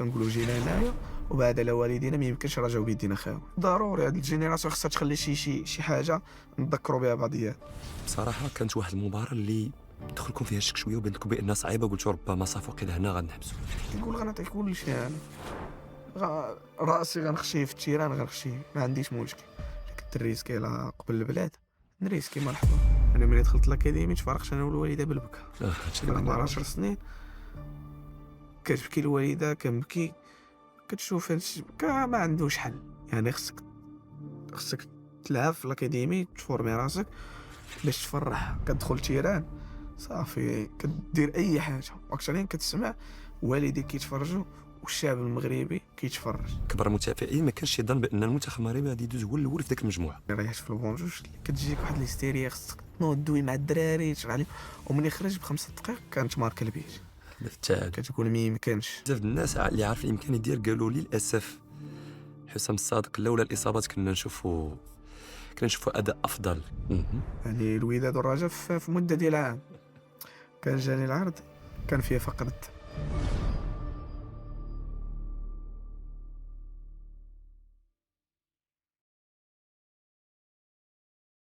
كنقولوا جينا هنايا وبعد على والدينا ما يمكنش نرجعوا بيدينا خاوي. ضروري هاد الجينيراسيون خصها تخلي شي حاجه نذكروا بها بعضياتنا. بصراحه كانت واحد المباراه اللي دخلكم فيها الشك شويه وبان لكم بانها صعيبه، قلتوا ربما صافي وقيلا هنا غنحبسوا. كنقول غنعطي كلشي يعني راسي غنخشيه في التيران غنخشيه، ما عنديش مشكل. لكن تريسكي على قبل البلاد نريسكي مرحبا. انا ملي دخلت الاكاديمي تفارقت انا والوالده بالبكا. هادشي انا اللي مع 10 سنين كتبكي الوالده كنبكي، كتشوف هادشي ما عندوش حل. يعني خصك تلعب في الاكاديمي تفورمي راسك باش تفرح. كتدخل تيران صافي كدير اي حاجه، واكثرين كتسمع والديك كيتفرجوا والشعب المغربي كيتفرج. كبر متفائلين، ما كانش يظن بان المنتخب المغربي غادي يدوز هو الاول في ذاك المجموعه. ريحت في البونجوج كتجيك واحد الهستيريا، خصك تنوض دوي مع الدراري تشرح عليهم، وملي خرج ب5 دقائق كانت ماركه البيت. بالتالي كتقول ما يمكنش. بزاف الناس اللي عارف الامكان يدير قالوا لي للاسف حسام الصادق لولا الاصابات كنا نشوفوا اداء افضل. يعني الوداد والرجاء في مده ديال عام كان جاني العرض كان فيه فقره